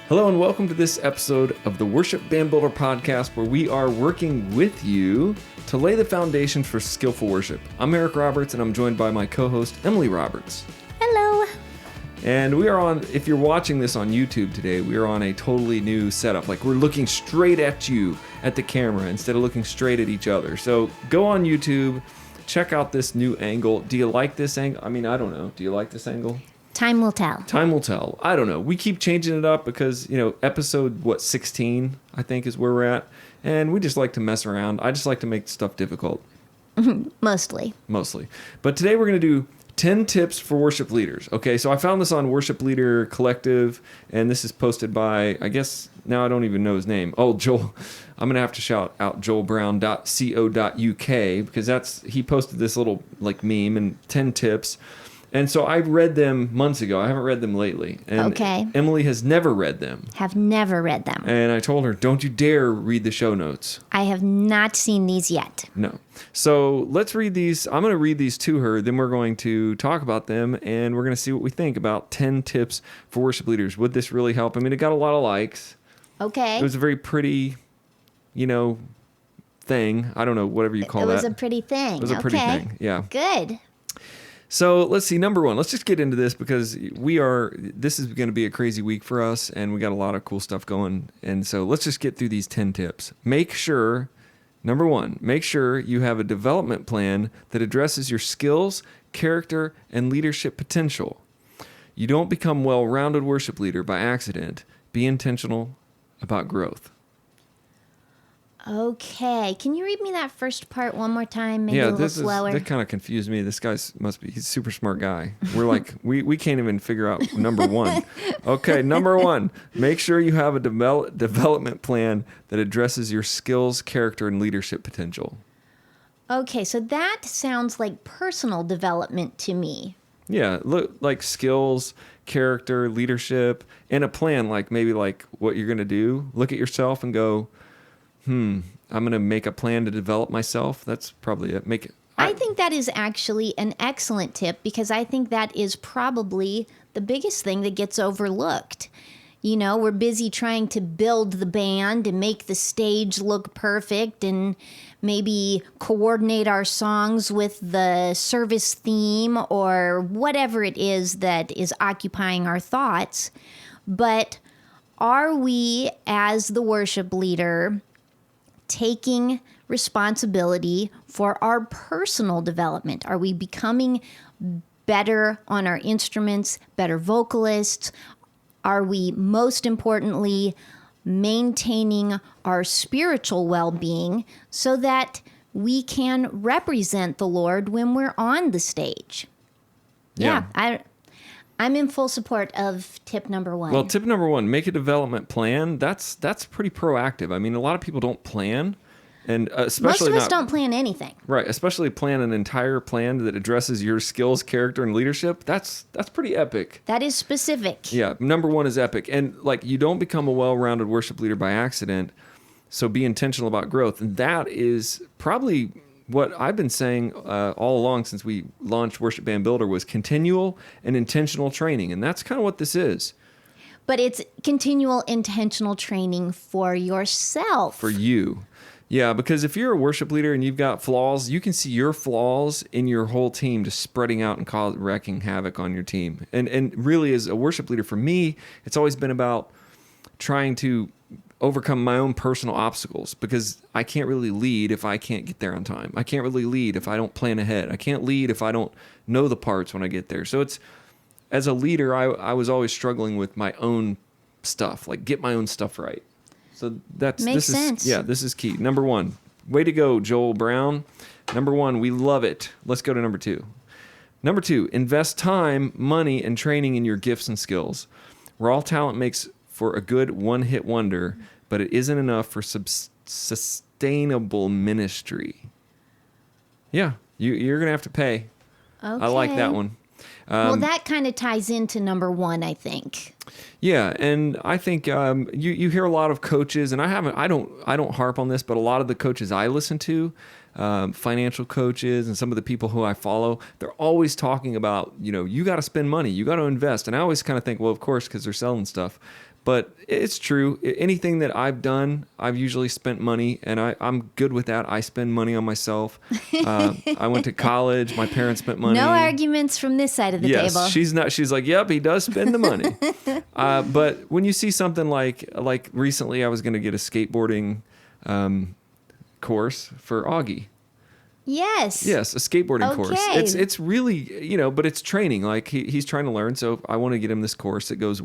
Hello and welcome to this episode of the Worship Band Builder podcast, where we are working with you to lay the foundation for skillful worship. I'm Eric Roberts, and I'm joined by my co-host Emily Roberts. Hello. And we are on, if you're watching this on YouTube today, we are on a totally new setup. Like, we're looking straight at you, at the camera, instead of looking straight at each other. So go on YouTube, check out this new angle. Do you like this angle? I mean, I don't know. Do you like this angle? Time will tell. Time will tell. I don't know. We keep changing it up because, episode, 16, I think, is where we're at. And we just like to mess around. I just like to make stuff difficult. Mostly. But today we're going to do 10 tips for worship leaders. Okay, so I found this on Worship Leader Collective, and this is posted by, I guess, now I don't even know his name. Oh, Joel. I'm going to have to shout out joelbrown.co.uk because he posted this little, meme and 10 tips. And so I read them months ago. I haven't read them lately. And okay. Emily has never read them. Have never read them. And I told her, don't you dare read the show notes. I have not seen these yet. No. So let's read these. I'm going to read these to her. Then we're going to talk about them. And we're going to see what we think about 10 tips for worship leaders. Would this really help? I mean, it got a lot of likes. Okay. It was a very pretty, thing. I don't know, whatever you call that. It was a pretty thing. It was a pretty thing. Yeah. Good. So let's see. Number one, let's just get into this because this is going to be a crazy week for us and we got a lot of cool stuff going. And so let's just get through these 10 tips. Number one, make sure you have a development plan that addresses your skills, character, and leadership potential. You don't become a well-rounded worship leader by accident. Be intentional about growth. Okay. Can you read me that first part one more time? Maybe a little slower. That kind of confused me. This guy he's a super smart guy. We're like, we can't even figure out number one. Okay, number one, make sure you have a development plan that addresses your skills, character, and leadership potential. Okay, so that sounds like personal development to me. Yeah, look, like skills, character, leadership, and a plan, maybe what you're going to do. Look at yourself and go, I'm going to make a plan to develop myself. That's probably it. I think that is actually an excellent tip because I think that is probably the biggest thing that gets overlooked. We're busy trying to build the band and make the stage look perfect and maybe coordinate our songs with the service theme or whatever it is that is occupying our thoughts. But are we, as the worship leader, taking responsibility for our personal development? Are we becoming better on our instruments, better vocalists? Are we, most importantly, maintaining our spiritual well-being so that we can represent the Lord when we're on the stage? Yeah, I'm in full support of tip number one. Well, tip number one, make a development plan. That's pretty proactive. I mean, a lot of people don't plan, and especially most of us don't plan anything. Right, especially plan an entire plan that addresses your skills, character, and leadership. That's pretty epic. That is specific. Yeah, number one is epic. And you don't become a well-rounded worship leader by accident, so be intentional about growth. And that is probably what I've been saying all along since we launched Worship Band Builder was continual and intentional training. And that's kind of what this is. But it's continual intentional training for yourself. For you. Yeah, because if you're a worship leader and you've got flaws, you can see your flaws in your whole team just spreading out and wreaking havoc on your team. And really, as a worship leader, for me, it's always been about trying to overcome my own personal obstacles because I can't really lead if I can't get there on time. I can't really lead if I don't plan ahead. I can't lead if I don't know the parts when I get there. So as a leader, I was always struggling with my own stuff, get my own stuff right. So Makes sense. This is key. Number one, way to go, Joel Brown. Number one, we love it. Let's go to number two. Number two, invest time, money, and training in your gifts and skills. Raw talent makes for a good one-hit wonder, but it isn't enough for sustainable ministry. Yeah, you're going to have to pay. Okay. I like that one. Well, that kind of ties into number one, I think. Yeah, and I think you hear a lot of coaches, and I don't harp on this, but a lot of the coaches I listen to, financial coaches and some of the people who I follow, they're always talking about, you got to spend money, you got to invest. And I always kind of think, well, of course, because they're selling stuff. But it's true. Anything that I've done, I've usually spent money, and I'm good with that. I spend money on myself. I went to college. My parents spent money. No arguments from this side of the yes, table. she's not. She's like, yep, he does spend the money. But when you see something like recently, I was going to get a skateboarding course for Augie. Yes. Yes, a skateboarding course. Okay. It's really, but it's training. Like he's trying to learn. So I want to get him this course that goes,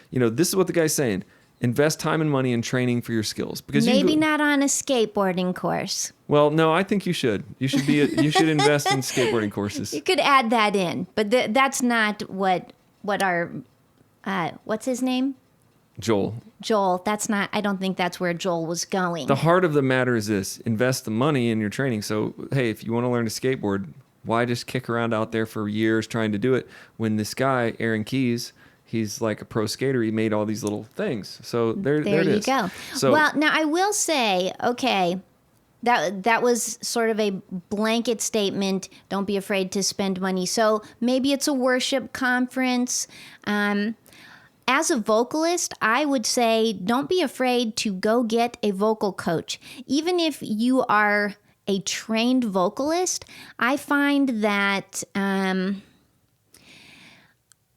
this is what the guy's saying. Invest time and money in training for your skills. Because Maybe not on a skateboarding course. Well, no, I think you should. You should you should invest in skateboarding courses. You could add that in, but that's not what our what's his name? Joel. That's not. I don't think that's where Joel was going. The heart of the matter is this: invest the money in your training. So, hey, if you want to learn to skateboard, why just kick around out there for years trying to do it when this guy, Aaron Keys, he's like a pro skater. He made all these little things. So there it is. There you go. So, well, now I will say, okay, that was sort of a blanket statement. Don't be afraid to spend money. So maybe it's a worship conference. As a vocalist, I would say don't be afraid to go get a vocal coach. Even if you are a trained vocalist, I find that I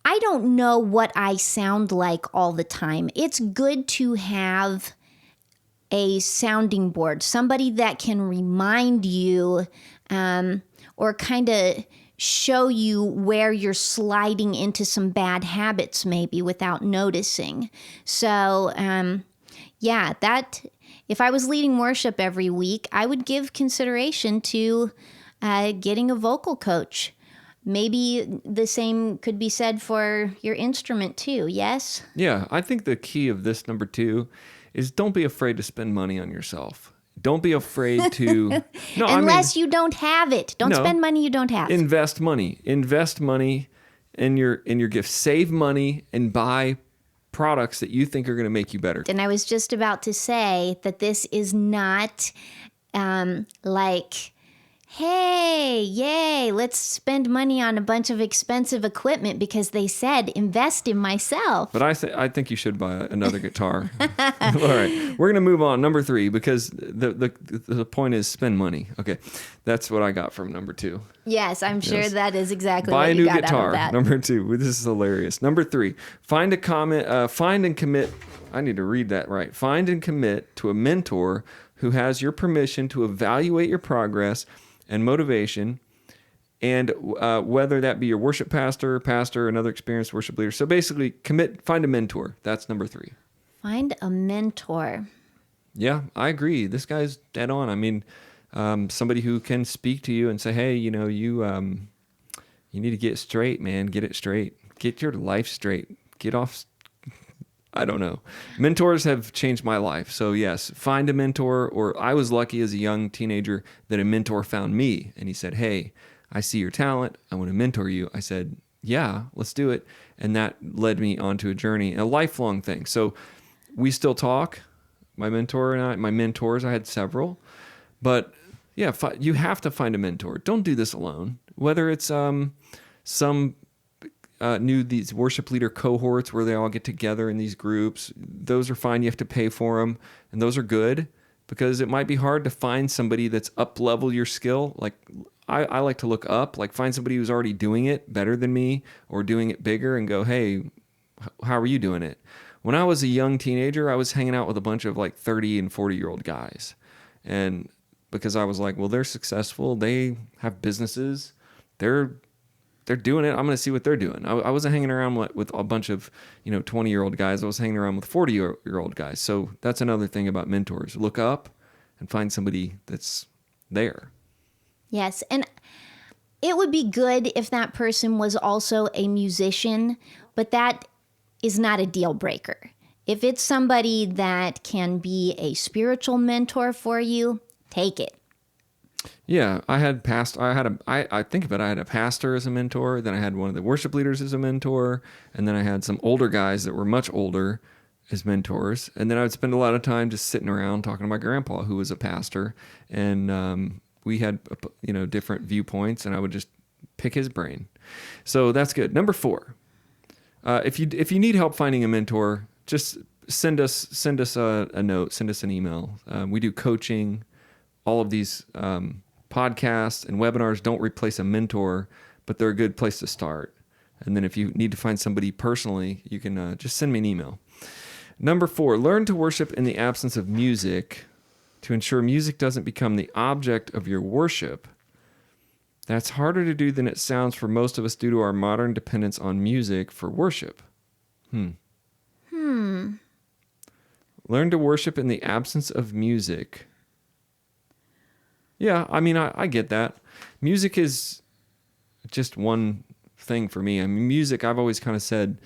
don't know what I sound like all the time. It's good to have a sounding board, somebody that can remind you or kind of show you where you're sliding into some bad habits maybe without noticing. So, that if I was leading worship every week, I would give consideration to getting a vocal coach. Maybe the same could be said for your instrument too, yes? Yeah, I think the key of this number 2 is don't be afraid to spend money on yourself. Don't be afraid to... No, Unless you don't have it. Don't spend money you don't have. Invest money. Invest money in your gift. Save money and buy products that you think are going to make you better. And I was just about to say that this is not like, hey, yay, let's spend money on a bunch of expensive equipment because they said invest in myself. But I think you should buy another guitar. All right, we're gonna move on. Number 3, because the point is spend money. Okay, that's what I got from number 2. Yes, I'm sure that is exactly buy what a you new got guitar. out of that. Number 2. This is hilarious. Number 3. Find and commit. I need to read that right. Find and commit to a mentor who has your permission to evaluate your progress and motivation, and whether that be your worship pastor, another experienced worship leader. So basically, find a mentor. That's number 3. Find a mentor. Yeah, I agree. This guy's dead on. I mean, somebody who can speak to you and say, hey, you need to get straight, man. Get it straight. Get your life straight. Get off. I don't know. Mentors have changed my life. So yes, find a mentor. Or I was lucky as a young teenager that a mentor found me and he said, hey, I see your talent. I want to mentor you. I said, yeah, let's do it. And that led me onto a journey, a lifelong thing. So we still talk. My mentor and my mentors, I had several. But yeah, you have to find a mentor. Don't do this alone. Whether it's these worship leader cohorts where they all get together in these groups. Those are fine. You have to pay for them. And those are good because it might be hard to find somebody that's up level your skill. Like I like to look up, like find somebody who's already doing it better than me or doing it bigger and go, hey, how are you doing it? When I was a young teenager, I was hanging out with a bunch of like 30 and 40-year-old guys. And because I was like, well, they're successful. They have businesses. They're doing it. I'm going to see what they're doing. I wasn't hanging around with a bunch of 20-year-old guys. I was hanging around with 40-year-old guys. So that's another thing about mentors. Look up and find somebody that's there. Yes, and it would be good if that person was also a musician, but that is not a deal breaker. If it's somebody that can be a spiritual mentor for you, take it. Yeah, I think of it, I had a pastor as a mentor, then I had one of the worship leaders as a mentor, and then I had some older guys that were much older as mentors, and then I would spend a lot of time just sitting around talking to my grandpa, who was a pastor, and we had, different viewpoints, and I would just pick his brain. So that's good. Number 4, if you need help finding a mentor, just send us a note, send us an email. We do coaching. All of these podcasts and webinars don't replace a mentor, but they're a good place to start. And then if you need to find somebody personally, you can just send me an email. Number 4, learn to worship in the absence of music to ensure music doesn't become the object of your worship. That's harder to do than it sounds for most of us due to our modern dependence on music for worship. Learn to worship in the absence of music. Yeah, I mean, I get that. Music is just one thing for me. I mean, music, I've always kind of said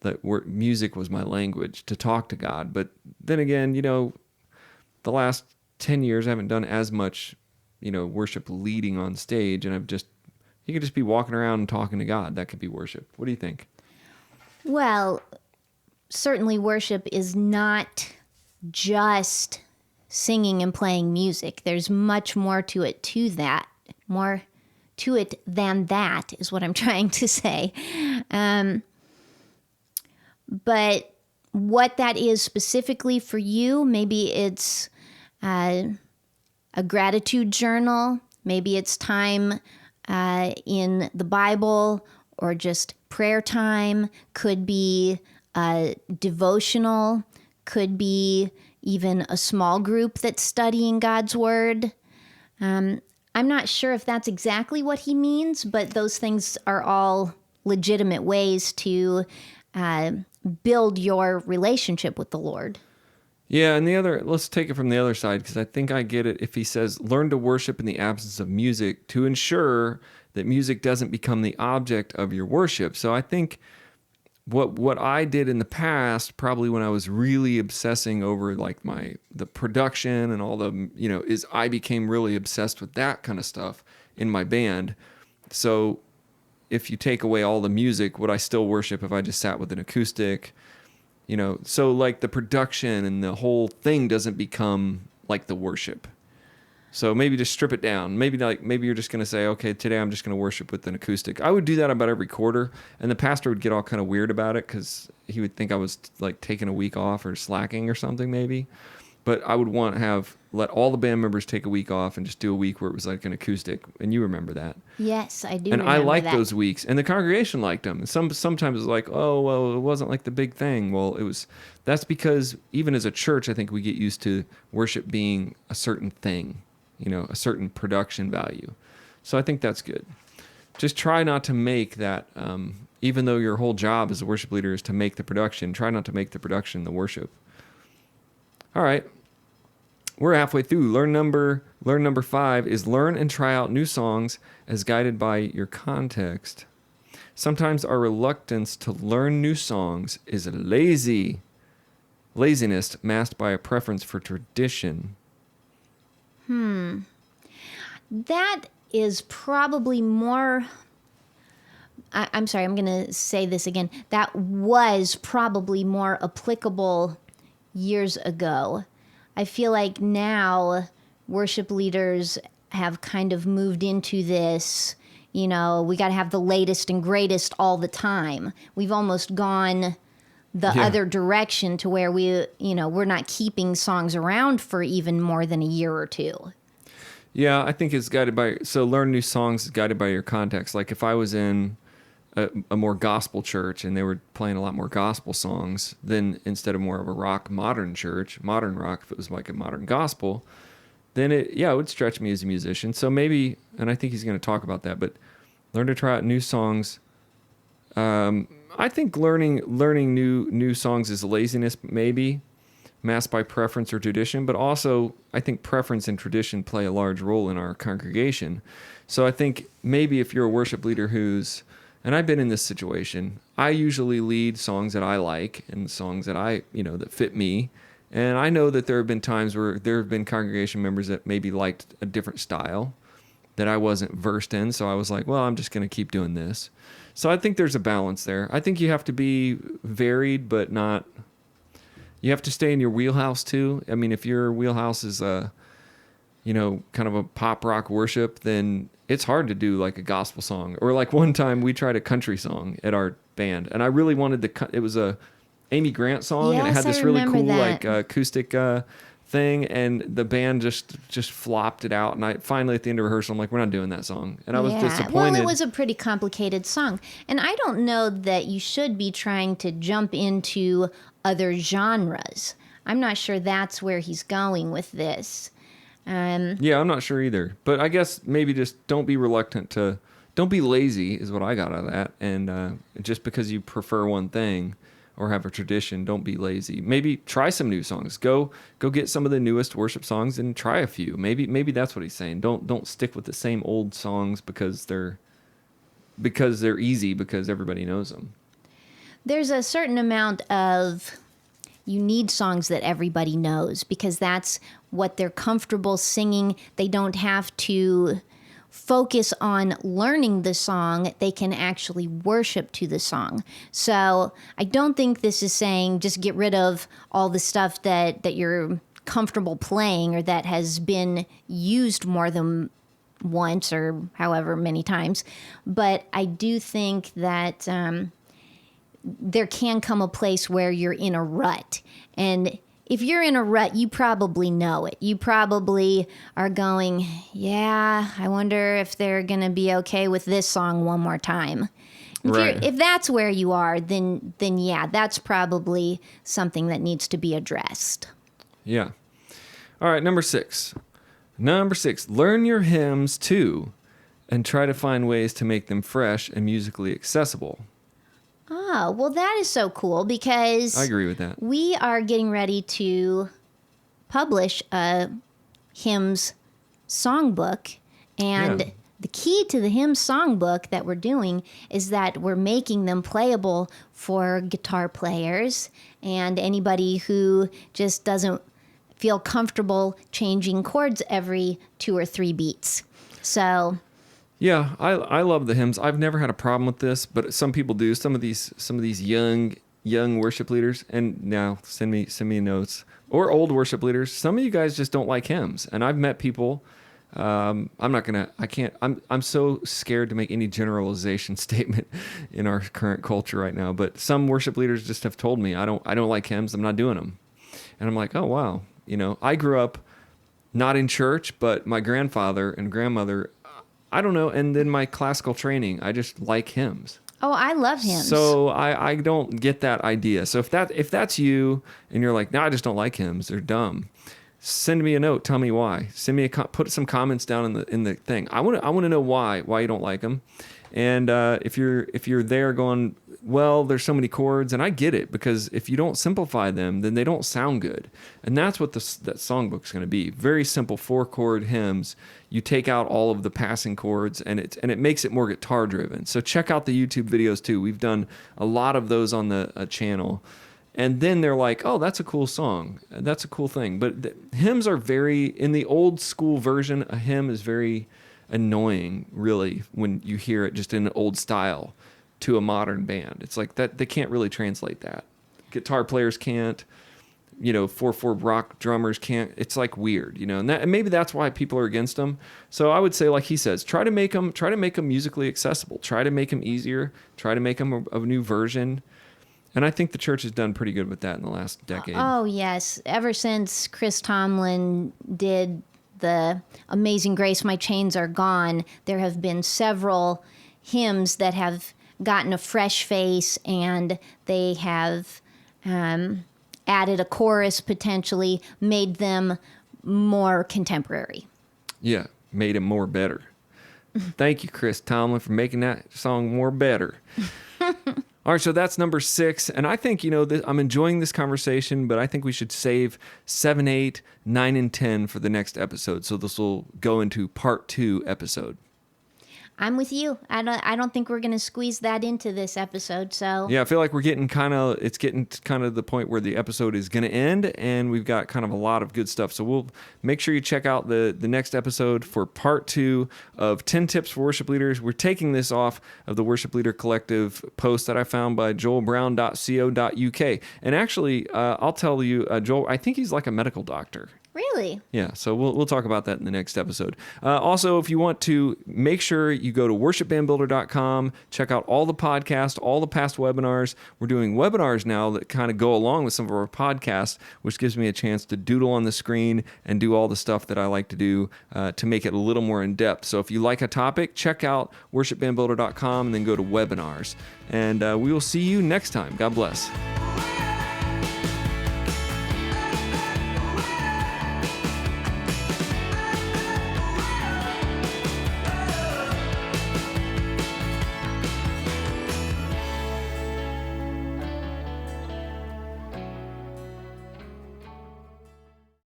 that music was my language to talk to God. But then again, the last 10 years I haven't done as much, worship leading on stage. And you could just be walking around and talking to God. That could be worship. What do you think? Well, Certainly worship is not just singing and playing music. There's much more to it more to it than that is what I'm trying to say. But what that is specifically for you, maybe it's a gratitude journal, maybe it's time in the Bible, or just prayer time, could be devotional, could be even a small group that's studying God's Word. I'm not sure if that's exactly what he means, but those things are all legitimate ways to build your relationship with the Lord. Yeah, and let's take it from the other side, because I think I get it if he says, learn to worship in the absence of music to ensure that music doesn't become the object of your worship. So I think what I did in the past, probably when I was really obsessing over like the production and all the, is I became really obsessed with that kind of stuff in my band. So if you take away all the music, would I still worship if I just sat with an acoustic? So like the production and the whole thing doesn't become like the worship. So maybe just strip it down. Maybe you're just going to say, okay, today I'm just going to worship with an acoustic. I would do that about every quarter, and the pastor would get all kind of weird about it because he would think I was like taking a week off or slacking or something maybe. But I would let all the band members take a week off and just do a week where it was like an acoustic, and you remember that. Yes, I do. And remember I liked that. those weeks, and the congregation liked them. Sometimes it was like, oh well, it wasn't like the big thing. Well, that's because even as a church, I think we get used to worship being a certain thing. A certain production value. So I think that's good. Just try not to make that, even though your whole job as a worship leader is to make the production, try not to make the production the worship. All right. We're halfway through. Learn number 5 is learn and try out new songs as guided by your context. Sometimes our reluctance to learn new songs is laziness masked by a preference for tradition. That is probably more... I'm sorry, I'm going to say this again. That was probably more applicable years ago. I feel like now worship leaders have kind of moved into this, we got to have the latest and greatest all the time. We've almost gone the other direction to where we're not keeping songs around for even more than a year or two. Yeah, I think it's guided so learn new songs is guided by your context. Like if I was in a more gospel church and they were playing a lot more gospel songs, then instead of more of a modern rock, if it was like a modern gospel, then it would stretch me as a musician. So maybe, and I think he's going to talk about that, but learn to try out new songs. I think learning new songs is laziness, maybe masked by preference or tradition, but also I think preference and tradition play a large role in our congregation. So I think maybe if you're a worship leader and I've been in this situation, I usually lead songs that I like and songs that that fit me. And I know that there have been times where there have been congregation members that maybe liked a different style that I wasn't versed in. So I was like, well, I'm just going to keep doing this. So I think there's a balance there. I think you have to be varied, but not... You have to stay in your wheelhouse too. I mean, if your wheelhouse is, kind of a pop rock worship, then it's hard to do like a gospel song. Or like one time we tried a country song at our band, and I really wanted it was a Amy Grant song, and it had Yes, I this really remember cool that. like acoustic thing, and the band just flopped it out. And I finally at the end of rehearsal, I'm like, we're not doing that song, and I was disappointed. Well, it was a pretty complicated song. And I don't know that you should be trying to jump into other genres. I'm not sure that's where he's going with this. Yeah, I'm not sure either. But I guess maybe just don't be lazy is what I got out of that. And just because you prefer one thing or have a tradition, don't be lazy. Maybe try some new songs. Go get some of the newest worship songs and try a few. Maybe that's what he's saying. Don't stick with the same old songs because they're easy, because everybody knows them. There's a certain amount of, you need songs that everybody knows because that's what they're comfortable singing. They don't have to focus on learning the song. They can actually worship to the song. So I don't think this is saying just get rid of all the stuff that you're comfortable playing or that has been used more than once or however many times. But I do think that there can come a place where you're in a rut. And if you're in a rut, you probably know it. You probably are going, yeah, I wonder if they're going to be okay with this song one more time. Right. If that's where you are, then yeah, that's probably something that needs to be addressed. Yeah. All right, number 6. Number 6, learn your hymns too and try to find ways to make them fresh and musically accessible. Oh, well, that is so cool because I agree with that. we are getting ready to publish a hymns songbook. And Yeah. the key to the hymns songbook that we're doing is that we're making them playable for guitar players and anybody who just doesn't feel comfortable changing chords every 2 or 3 beats. So Yeah, I love the hymns. I've never had a problem with this, but some people do. Some of these young worship leaders, and now send me notes, or old worship leaders. Some of you guys just don't like hymns, and I've met people. I'm so scared to make any generalization statement in our current culture right now. But some worship leaders just have told me I don't like hymns. I'm not doing them, and I'm like, oh wow. I grew up not in church, but my grandfather and grandmother. I don't know. And then my classical training, I just like hymns. oh, I love hymns. So I don't get that idea. So if that's you and you're like, no, I just don't like hymns, they're dumb. Send me a note. Tell me why. Put some comments down in the thing. I want to know why you don't like them. And if you're there going, well, there's so many chords, and I get it, because if you don't simplify them, then they don't sound good. And that's what that songbook's going to be. Very simple 4-chord hymns. You take out all of the passing chords, and it makes it more guitar driven. So check out the YouTube videos too. We've done a lot of those on the channel. And then they're like, oh, that's a cool song. That's a cool thing. But hymns are in the old school version, a hymn is very annoying, really, when you hear it just in an old style to a modern band. It's like that they can't really translate that. Guitar players can't, 4/4 rock drummers can't. It's like weird, and maybe that's why people are against them. So I would say, like he says, try to make them musically accessible. Try to make them easier. Try to make them a new version. And I think the church has done pretty good with that in the last decade. Oh, yes. Ever since Chris Tomlin did the Amazing Grace, My Chains Are Gone, there have been several hymns that have gotten a fresh face, and they have added a chorus, potentially made them more contemporary. Yeah, made him more better. Thank you, Chris Tomlin, for making that song more better. All right, so that's number 6. And I think, I'm enjoying this conversation, but I think we should save 7, 8, 9, and 10 for the next episode. So this will go into part 2 episode. I'm with you. I don't think we're going to squeeze that into this episode. So Yeah, I feel like it's getting to the point where the episode is going to end, and we've got kind of a lot of good stuff. So we'll make sure you check out the next episode for part 2 of 10 Tips for Worship Leaders. We're taking this off of the Worship Leader Collective post that I found by joelbrown.co.uk. And actually, I'll tell you, Joel, I think he's like a medical doctor. Really? Yeah, so we'll talk about that in the next episode. Also, if you want to, make sure you go to worshipbandbuilder.com, check out all the podcasts, all the past webinars. We're doing webinars now that kind of go along with some of our podcasts, which gives me a chance to doodle on the screen and do all the stuff that I like to do to make it a little more in depth. So if you like a topic, check out worshipbandbuilder.com and then go to webinars. And we will see you next time. God bless.